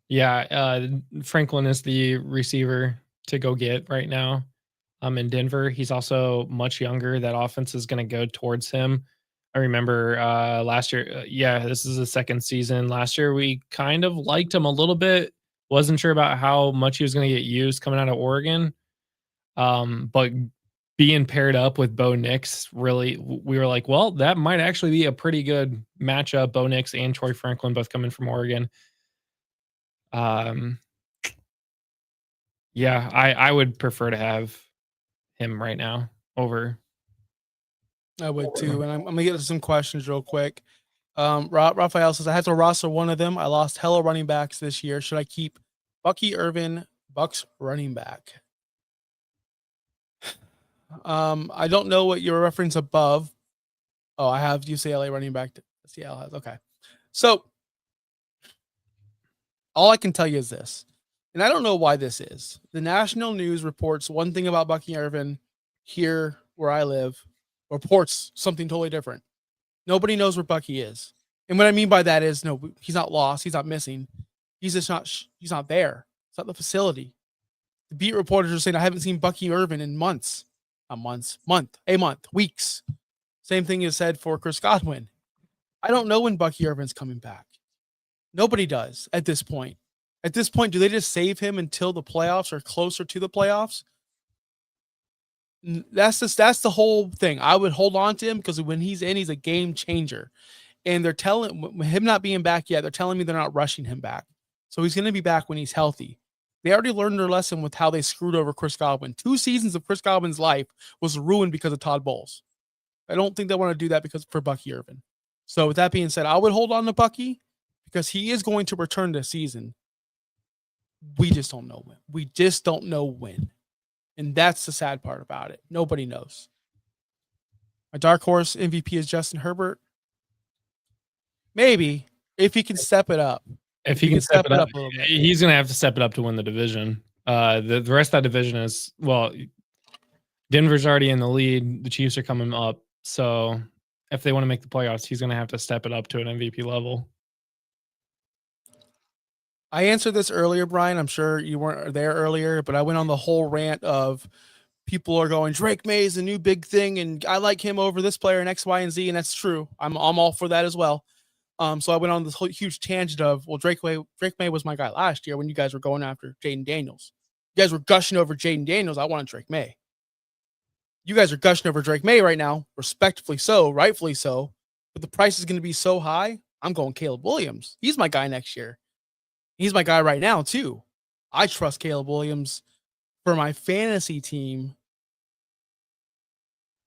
[SPEAKER 4] yeah, Franklin is the receiver to go get right now. In Denver, he's also much younger. That offense is going to go towards him. I remember last year. This is the second season. Last year, we kind of liked him a little bit. Wasn't sure about how much he was going to get used coming out of Oregon. But being paired up with Bo Nix, really, we were like, well, that might actually be a pretty good matchup. Bo Nix and Troy Franklin both coming from Oregon. I would prefer to have him right now over.
[SPEAKER 1] I would too. And I'm going to get to some questions real quick. Raphael says, I had to roster one of them. I lost hella running backs this year. Should I keep Bucky Irvin, Bucks running back? I don't know what your reference above. Oh, I have UCLA running back. Seattle has. Okay. So all I can tell you is this, and I don't know why this is. The national news reports one thing about Bucky Irvin. Here where I live reports something totally different. Nobody knows where Bucky is. And what I mean by that is, no, he's not lost. He's not missing. He's just not, he's not there. It's not the facility. The beat reporters are saying, I haven't seen Bucky Irvin in months. A month, weeks. Same thing is said for Chris Godwin. I don't know when Bucky Irvin's coming back. Nobody does at this point. At this point, do they just save him until the playoffs or closer to the playoffs? That's the whole thing. I would hold on to him because when he's in, he's a game changer. And they're telling him not being back yet. They're telling me they're not rushing him back. So he's going to be back when he's healthy. They already learned their lesson with how they screwed over Chris Godwin. 2 seasons of Chris Godwin's life was ruined because of Todd Bowles. I don't think they want to do that for Bucky Irvin. So with that being said, I would hold on to Bucky because he is going to return this season. We just don't know when. We just don't know when. And that's the sad part about it. Nobody knows. My dark horse MVP is Justin Herbert. Maybe if he can step it up.
[SPEAKER 4] If he can step it up a little bit. He's going to have to step it up to win the division. The rest of that division is, well, Denver's already in the lead. The Chiefs are coming up. So if they want to make the playoffs, he's going to have to step it up to an MVP level.
[SPEAKER 1] I answered this earlier, Brian. I'm sure you weren't there earlier, but I went on the whole rant of people are going, Drake May is a new big thing, and I like him over this player and X, Y, and Z, and that's true. I'm all for that as well. So I went on this whole huge tangent of, well, Drake May was my guy last year when you guys were going after Jaden Daniels. You guys were gushing over Jaden Daniels. I wanted Drake May. You guys are gushing over Drake May right now, respectfully so, rightfully so. But the price is going to be so high, I'm going Caleb Williams. He's my guy next year. He's my guy right now, too. I trust Caleb Williams for my fantasy team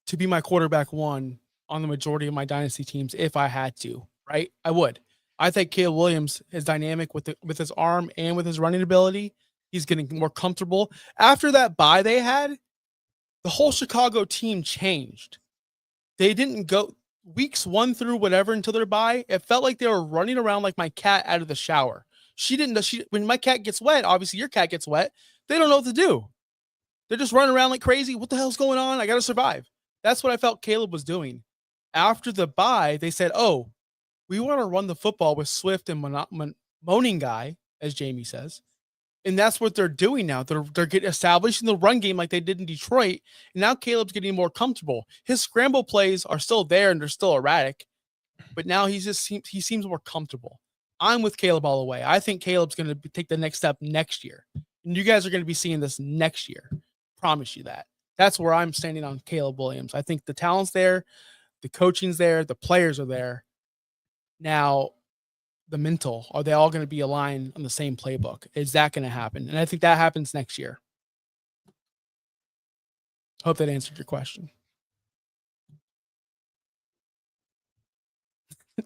[SPEAKER 1] to be my quarterback one on the majority of my dynasty teams if I had to, right? I would. I think Caleb Williams is dynamic with his arm and with his running ability. He's getting more comfortable. After that bye they had, the whole Chicago team changed. They didn't go weeks 1 through whatever until their bye. It felt like they were running around like my cat out of the shower. When my cat gets wet, obviously your cat gets wet, they don't know what to do. They're just running around like crazy. What the hell's going on? I got to survive. That's what I felt Caleb was doing. After the bye, they said, oh, we want to run the football with Swift and moaning guy, as Jamie says. And that's what they're doing now. They're getting establishing the run game like they did in Detroit. And now Caleb's getting more comfortable. His scramble plays are still there and they're still erratic, but now he seems more comfortable. I'm with Caleb all the way. I think Caleb's going to take the next step next year. And you guys are going to be seeing this next year. Promise you that. That's where I'm standing on Caleb Williams. I think the talent's there, the coaching's there, the players are there. Now, the mental, are they all going to be aligned on the same playbook? Is that going to happen? And I think that happens next year. Hope that answered your question.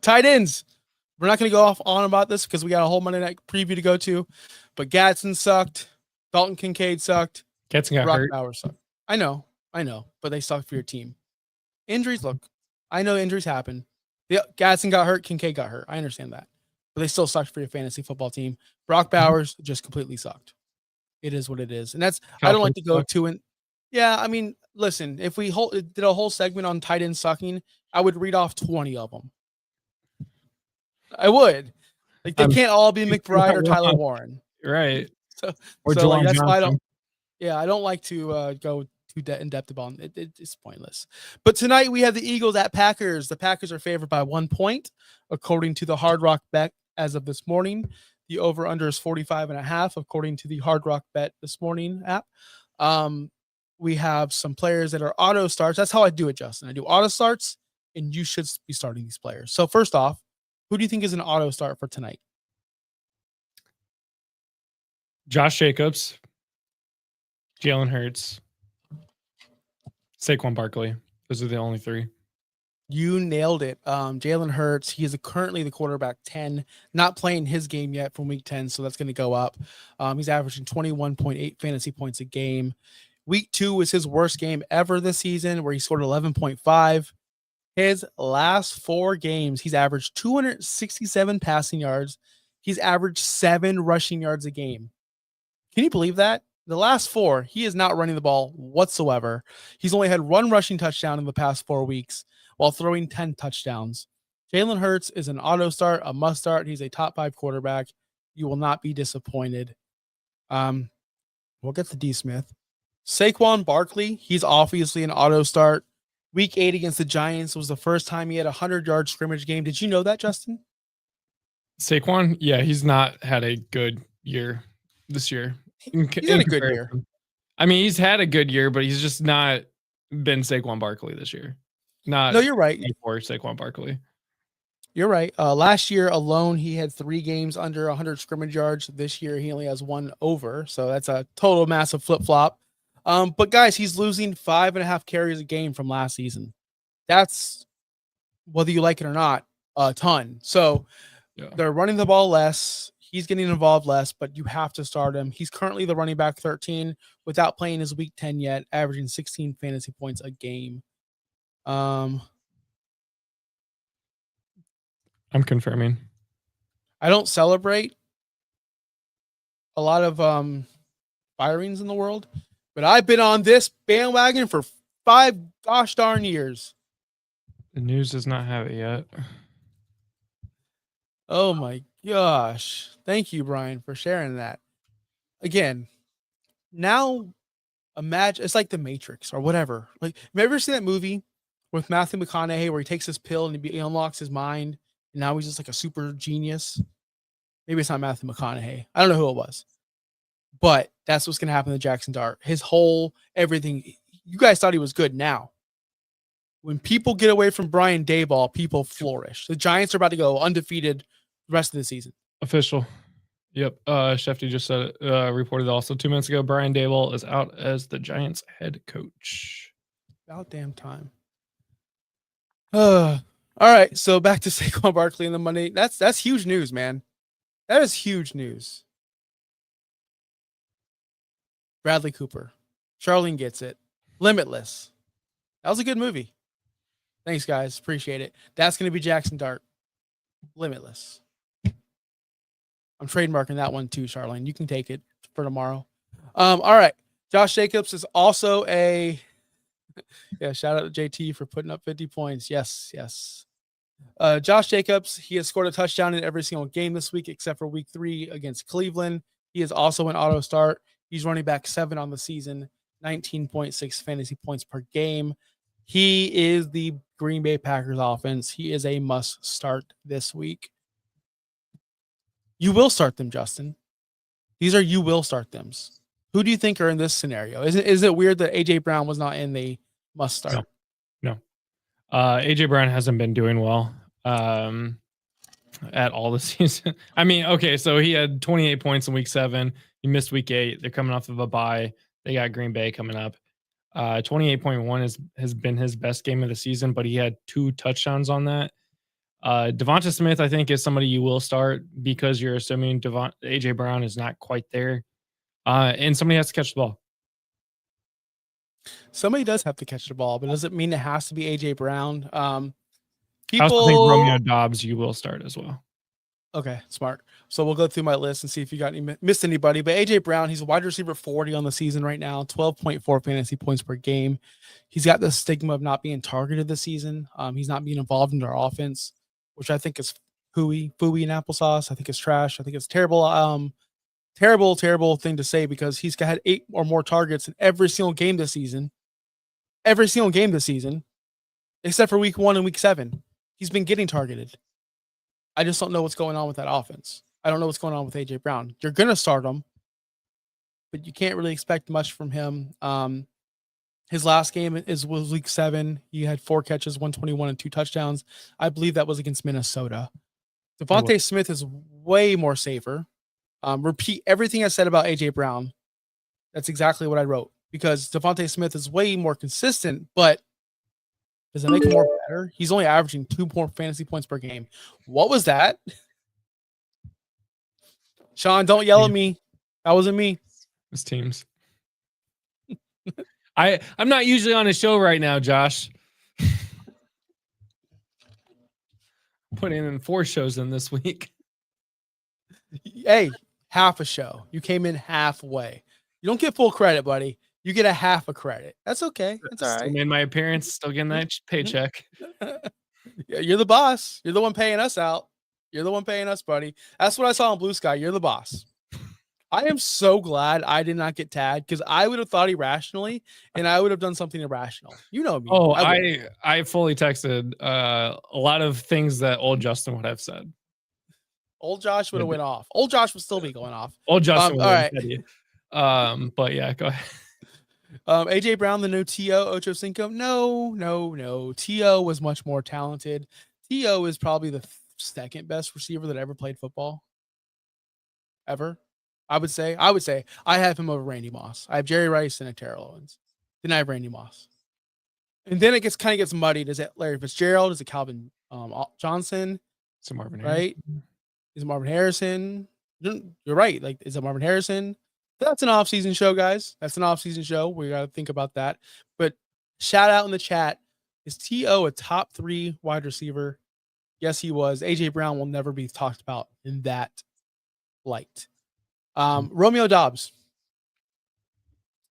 [SPEAKER 1] Tight ends. We're not going to go off on about this because we got a whole Monday night preview to go to, but Gadsden sucked. Dalton Kincaid sucked.
[SPEAKER 4] Gadsden got hurt.
[SPEAKER 1] Bauer sucked. I know, but they sucked for your team. Injuries, look, I know injuries happen. Gadsden got hurt. Kincaid got hurt. I understand that. But they still sucked for your fantasy football team. Brock Bowers just completely sucked. It is what it is. And that's, I don't like to go to it. Yeah, I mean, listen, if we did a whole segment on tight end sucking, I would read off 20 of them. I would. Like, they can't all be McBride or Tyler Warren.
[SPEAKER 4] Right.
[SPEAKER 1] Or so like, that's why I don't like to go too in depth about it. It's pointless. But tonight we have the Eagles at Packers. The Packers are favored by 1 point, according to the Hard Rock Bet as of this morning. The over-under is 45.5, according to the Hard Rock Bet this morning app. We have some players that are auto starts. That's how I do it, Justin. I do auto starts, and you should be starting these players. So first off, who do you think is an auto start for tonight?
[SPEAKER 4] Josh Jacobs, Jalen Hurts, Saquon Barkley. Those are the only three.
[SPEAKER 1] You nailed it. Jalen Hurts, he is currently the quarterback 10, not playing his game yet from week 10, so that's going to go up. He's averaging 21.8 fantasy points a game. Week 2 was his worst game ever this season, where he scored 11.5. His last 4 games, he's averaged 267 passing yards. He's averaged 7 rushing yards a game. Can you believe that? The last 4, he is not running the ball whatsoever. He's only had 1 rushing touchdown in the past 4 weeks while throwing 10 touchdowns. Jalen Hurts is an auto start, a must start. He's a top 5 quarterback. You will not be disappointed. We'll get to D. Smith. Saquon Barkley, he's obviously an auto start. Week 8 against the Giants was the first time he had a 100-yard scrimmage game. Did you know that, Justin?
[SPEAKER 4] Saquon, yeah, he's not had a good year this year.
[SPEAKER 1] He's had a good year.
[SPEAKER 4] I mean, he's had a good year, but he's just not been Saquon Barkley this year. No,
[SPEAKER 1] you're right.
[SPEAKER 4] For Saquon Barkley.
[SPEAKER 1] You're right. Last year alone, he had 3 games under 100 scrimmage yards. This year, he only has 1 over. So that's a total massive flip-flop. But guys, he's losing 5.5 carries a game from last season. That's, whether you like it or not, a ton. So they're running the ball less. He's getting involved less, but you have to start him. He's currently the running back 13 without playing his week 10 yet, averaging 16 fantasy points a game.
[SPEAKER 4] I'm confirming.
[SPEAKER 1] I don't celebrate a lot of firings in the world, but I've been on this bandwagon for 5 gosh darn years.
[SPEAKER 4] The news does not have it yet.
[SPEAKER 1] Oh my gosh. Thank you, Brian, for sharing that. Again, now imagine it's like The Matrix or whatever. Like, have you ever seen that movie with Matthew McConaughey where he takes this pill and he unlocks his mind and now he's just like a super genius? Maybe it's not Matthew McConaughey. I don't know who it was. But that's what's going to happen to Jackson Dart. His whole everything. You guys thought he was good now. When people get away from Brian Daboll, people flourish. The Giants are about to go undefeated the rest of the season.
[SPEAKER 4] Official. Yep. Shefty just said reported also 2 minutes ago. Brian Daboll is out as the Giants head coach.
[SPEAKER 1] About damn time. All right, so back to Saquon Barkley in the Monday. That's huge news, man. That is huge news. Bradley Cooper. Charlene gets it. Limitless. That was a good movie. Thanks, guys. Appreciate it. That's going to be Jackson Dart. Limitless. I'm trademarking that one too, Charlene. You can take it for tomorrow. All right. Josh Jacobs is also a shout out to JT for putting up 50 points. Yes. Josh Jacobs, he has scored a touchdown in every single game this week except for week 3 against Cleveland. He is also an auto start. He's running back 7 on the season, 19.6 fantasy points per game. He is the Green Bay Packers offense. He is a must start this week. You will start them, Justin. These are you will start them. Who do you think are in this scenario? Is it weird that AJ Brown was not in the must start?
[SPEAKER 4] No. AJ Brown hasn't been doing well at all this season. I mean, okay, so he had 28 points in week 7. He missed week 8. They're coming off of a bye. They got Green Bay coming up. 28.1 has been his best game of the season, but he had 2 touchdowns on that. Devonta Smith, I think, is somebody you will start because you're assuming AJ Brown is not quite there. And somebody has to catch the ball.
[SPEAKER 1] Somebody does have to catch the ball, but does it mean it has to be AJ Brown?
[SPEAKER 4] I also think Romeo Dobbs you will start as well.
[SPEAKER 1] Okay, smart. So we'll go through my list and see if you got missed anybody. But AJ Brown, he's a wide receiver 40 on the season right now, 12.4 fantasy points per game. He's got the stigma of not being targeted this season. He's not being involved in our offense, which I think is fooey and applesauce. I think it's trash. I think it's terrible. Terrible thing to say because he's had 8 or more targets in every single game this season. Every single game this season, except for week 1 and week 7. He's been getting targeted. I just don't know what's going on with that offense. I don't know what's going on with AJ Brown. You're going to start him, but you can't really expect much from him. His last game was week 7. He had 4 catches, 121 and 2 touchdowns. I believe that was against Minnesota. Devontae Smith is way more safer. Repeat everything I said about AJ Brown. That's exactly what I wrote because Devontae Smith is way more consistent, but does it make him more better? He's only averaging 2 more fantasy points per game. What was that? Sean, don't yell at me. That wasn't me.
[SPEAKER 4] His teams. I'm not usually on a show right now, Josh. Putting in 4 shows in this week.
[SPEAKER 1] Hey, half a show. You came in halfway. You don't get full credit, buddy. You get a half a credit. That's okay. That's all right.
[SPEAKER 4] Still made my appearance. Still getting that paycheck.
[SPEAKER 1] You're the boss. You're the one paying us out. You're the one paying us, buddy. That's what I saw on Blue Sky. You're the boss. I am so glad I did not get tagged because I would have thought irrationally and I would have done something irrational. You know me.
[SPEAKER 4] Oh, I fully texted a lot of things that old Justin would have said.
[SPEAKER 1] Old Josh would have went off. Old Josh would still be going off.
[SPEAKER 4] Old Justin would have
[SPEAKER 1] said
[SPEAKER 4] you. But yeah, go ahead.
[SPEAKER 1] AJ Brown, the new T.O. Ocho Cinco. No. T.O. was much more talented. T.O. is probably the second best receiver that ever played football. Ever. I would say I have him over Randy Moss. I have Jerry Rice and a Terrell Owens. Then I have Randy Moss. And then it kind of gets muddied. Is it Larry Fitzgerald? Is it Calvin Johnson?
[SPEAKER 4] So Marvin
[SPEAKER 1] right? Is it Marvin Harrison? You're right. Like, is it Marvin Harrison? That's an off-season show, guys. That's an off-season show. We got to think about that. But shout out in the chat. Is T.O. a top 3 wide receiver? Yes, he was. AJ Brown will never be talked about in that light. Romeo Dobbs.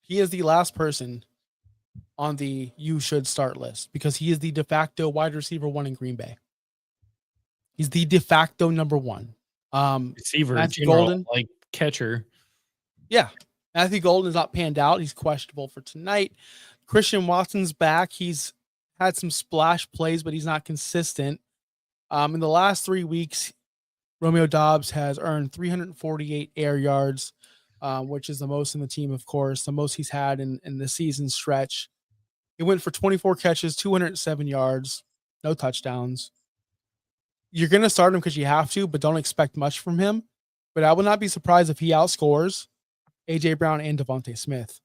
[SPEAKER 1] He is the last person on the you should start list because he is the de facto wide receiver 1 in Green Bay. He's the de facto number 1.
[SPEAKER 4] Receiver,
[SPEAKER 1] Matthew
[SPEAKER 4] general,
[SPEAKER 1] Golden,
[SPEAKER 4] like catcher.
[SPEAKER 1] Yeah. Matthew Golden is not panned out. He's questionable for tonight. Christian Watson's back. He's had some splash plays, but he's not consistent. In the last 3 weeks, Romeo Dobbs has earned 348 air yards, which is the most in the team, of course, the most he's had in the season stretch. He went for 24 catches, 207 yards, no touchdowns. You're going to start him because you have to, but don't expect much from him. But I would not be surprised if he outscores AJ Brown and Devontae Smith.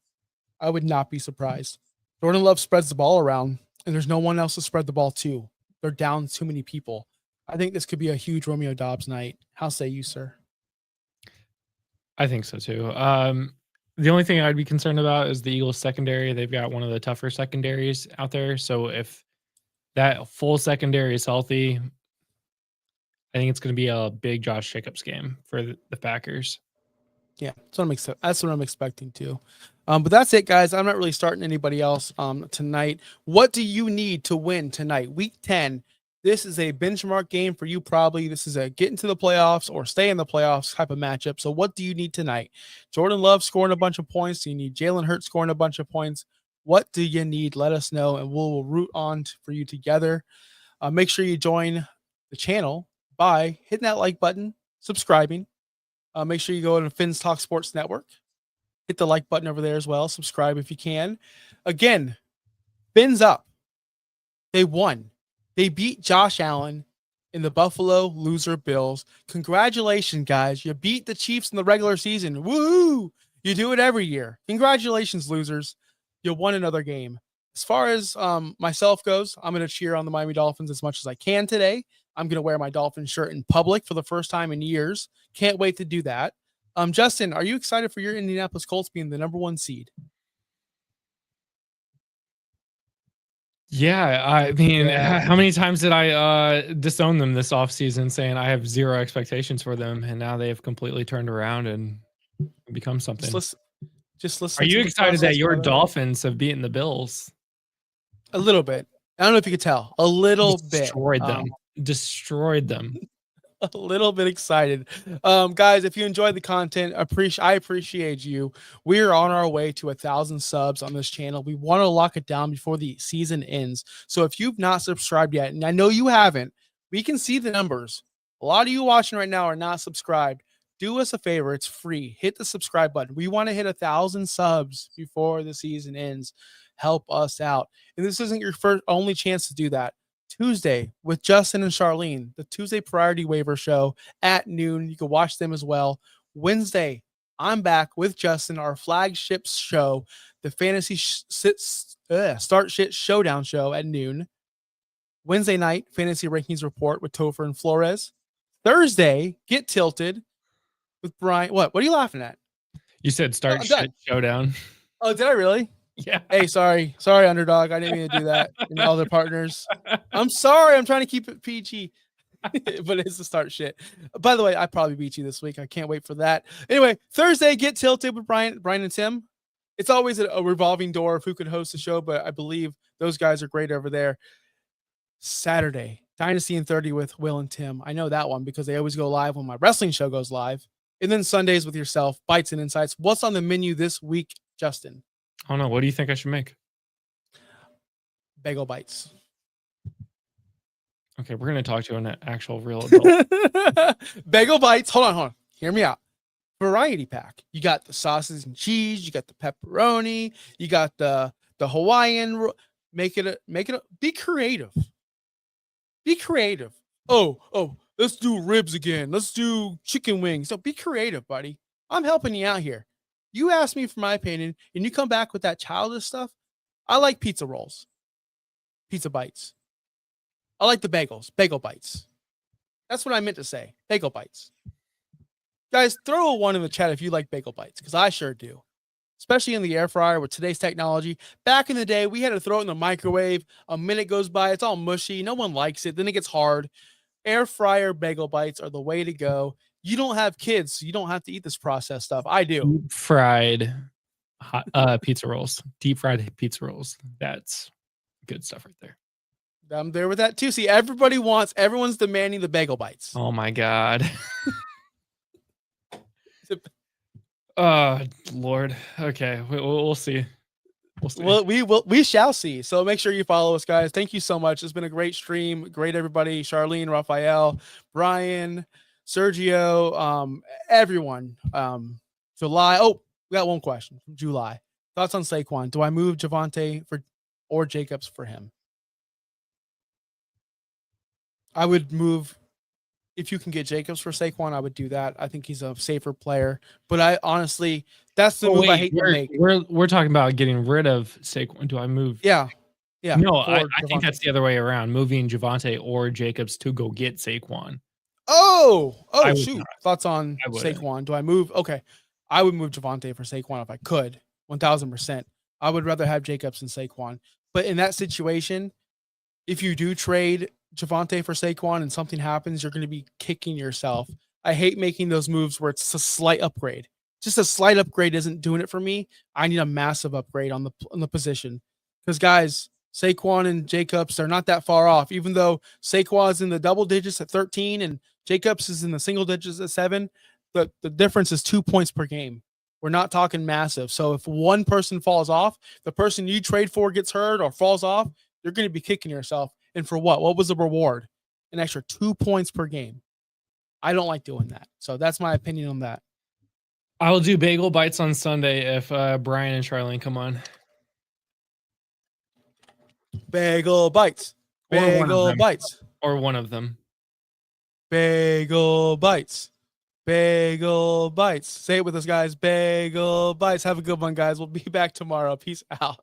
[SPEAKER 1] I would not be surprised. Jordan Love spreads the ball around, and there's no one else to spread the ball to. they're down too many people. I think this could be a huge Romeo Dobbs night. How say you, sir?
[SPEAKER 4] I think so too. The only thing I'd be concerned about is the Eagles secondary. They've got one of the tougher secondaries out there. So if that full secondary is healthy, I think it's going to be a big Josh Jacobs game for the Packers.
[SPEAKER 1] Yeah, that's what I'm expecting too. But that's it, guys. I'm not really starting anybody else tonight. What do you need to win tonight? Week 10. This is a benchmark game for you, probably. This is a get into the playoffs or stay in the playoffs type of matchup. So what do you need tonight? Jordan Love scoring a bunch of points. Do you need Jalen Hurts scoring a bunch of points? What do you need? Let us know, and we'll root on for you together. Make sure you join the channel by hitting that like button, subscribing. Make sure you go to Finn's Talk Sports Network. Hit the like button over there as well. Subscribe if you can. Again, Finn's up. They won. They beat Josh Allen in the Buffalo Loser Bills. Congratulations, guys. You beat the Chiefs in the regular season. Woo! You do it every year. Congratulations, losers. You won another game. As far as myself goes, I'm going to cheer on the Miami Dolphins as much as I can today. I'm going to wear my Dolphin shirt in public for the first time in years. Can't wait to do that. Justin, are you excited for your Indianapolis Colts being the number 1 seed?
[SPEAKER 4] Yeah, I mean, how many times did I disown them this offseason saying I have zero expectations for them, and now they have completely turned around and become something.
[SPEAKER 1] Just listen.
[SPEAKER 4] Are you excited that your Dolphins have beaten the Bills?
[SPEAKER 1] A little bit. I don't know if you could tell. A little bit.
[SPEAKER 4] Destroyed them.
[SPEAKER 1] A little bit excited. Guys, if you enjoyed the content, I appreciate you. We're on our way to 1,000 subs on this channel. We want to lock it down before the season ends. So if you've not subscribed yet, and I know you haven't, we can see the numbers. A lot of you watching right now are not subscribed. Do us a favor. It's free. Hit the subscribe button. We want to hit 1,000 subs before the season ends. Help us out. And this isn't your only chance to do that. Tuesday with Justin and Charlene, the Tuesday Priority Waiver Show at noon. You can watch them as well. Wednesday, I'm back with Justin, our flagship show, the Fantasy Start Shit Showdown Show at noon. Wednesday night, Fantasy Rankings Report with Topher and Flores. Thursday, Get Tilted with Brian. What are you laughing at?
[SPEAKER 4] You said Start Shit Showdown.
[SPEAKER 1] Oh, did I really?
[SPEAKER 4] Yeah.
[SPEAKER 1] Hey, sorry, underdog. I didn't mean to do that. And other partners, I'm sorry. I'm trying to keep it PG, but it's the start shit. By the way, I probably beat you this week. I can't wait for that. Anyway, Thursday, Get Tilted with Brian and Tim. It's always a revolving door of who could host the show, but I believe those guys are great over there. Saturday, Dynasty in 30 with Will and Tim. I know that one because they always go live when my wrestling show goes live. And then Sundays with yourself, Bites and Insights. What's on the menu this week, Justin?
[SPEAKER 4] I don't know. What do you think I should make?
[SPEAKER 1] Bagel bites.
[SPEAKER 4] Okay, we're going to talk to an actual real adult.
[SPEAKER 1] Bagel bites. Hold on. Hear me out. Variety pack. You got the sausage and cheese. You got the pepperoni. You got the Hawaiian. Make it. Be creative. Be creative. Oh, let's do ribs again. Let's do chicken wings. So be creative, buddy. I'm helping you out here. You ask me for my opinion, and you come back with that childish stuff. I like pizza rolls, pizza bites. I like the bagel bites. That's what I meant to say, bagel bites. Guys, throw a 1 in the chat if you like bagel bites, because I sure do. Especially in the air fryer with today's technology. Back in the day, we had to throw it in the microwave. A minute goes by, it's all mushy. No one likes it. Then it gets hard. Air fryer bagel bites are the way to go. You don't have kids, so you don't have to eat this processed stuff. I do.
[SPEAKER 4] Deep fried pizza rolls. Deep fried pizza rolls. That's good stuff right there.
[SPEAKER 1] I'm there with that too. See, everyone's demanding the bagel bites.
[SPEAKER 4] Oh my God. Oh, Lord. Okay. We'll see.
[SPEAKER 1] Well, we shall see. So make sure you follow us, guys. Thank you so much. It's been a great stream. Great, everybody. Charlene, Raphael, Brian, Sergio, everyone. July. Oh, we got one question from July. Thoughts on Saquon? Do I move Javonte or Jacobs for him? I would move. If you can get Jacobs for Saquon, I would do that. I think he's a safer player. But I honestly, that's the move I hate to make.
[SPEAKER 4] We're talking about getting rid of Saquon. Do I move?
[SPEAKER 1] Yeah. Yeah.
[SPEAKER 4] No, I
[SPEAKER 1] for
[SPEAKER 4] think
[SPEAKER 1] Javonte.
[SPEAKER 4] that's the other way around. Moving Javonte or Jacobs to go get Saquon.
[SPEAKER 1] Oh,
[SPEAKER 4] would
[SPEAKER 1] shoot.
[SPEAKER 4] not.
[SPEAKER 1] Thoughts on
[SPEAKER 4] I wouldn't.
[SPEAKER 1] Saquon? Do I move? Okay. I would move Javonte for Saquon if I could. 1000%. I would rather have Jacobs than Saquon. But in that situation, if you do trade Javonte for Saquon and something happens, you're going to be kicking yourself. I hate making those moves where it's a slight upgrade. Just a slight upgrade isn't doing it for me. I need a massive upgrade on the position. Because guys, Saquon and Jacobs are not that far off. Even though Saquon is in the double digits at 13 and Jacobs is in the single digits at 7, the difference is 2 points per game. We're not talking massive. So if one person falls off, the person you trade for gets hurt or falls off, you're going to be kicking yourself. And for what? What was the reward? An extra 2 points per game. I don't like doing that. So that's my opinion on that.
[SPEAKER 4] I will do bagel bites on Sunday if Brian and Charlene come on.
[SPEAKER 1] Bagel bites.
[SPEAKER 4] Or one of
[SPEAKER 1] Bagel
[SPEAKER 4] them.
[SPEAKER 1] bites.
[SPEAKER 4] Or one of them.
[SPEAKER 1] Bagel bites. Bagel bites. Say it with us, guys. Bagel bites. Have a good one, guys. We'll be back tomorrow. Peace out.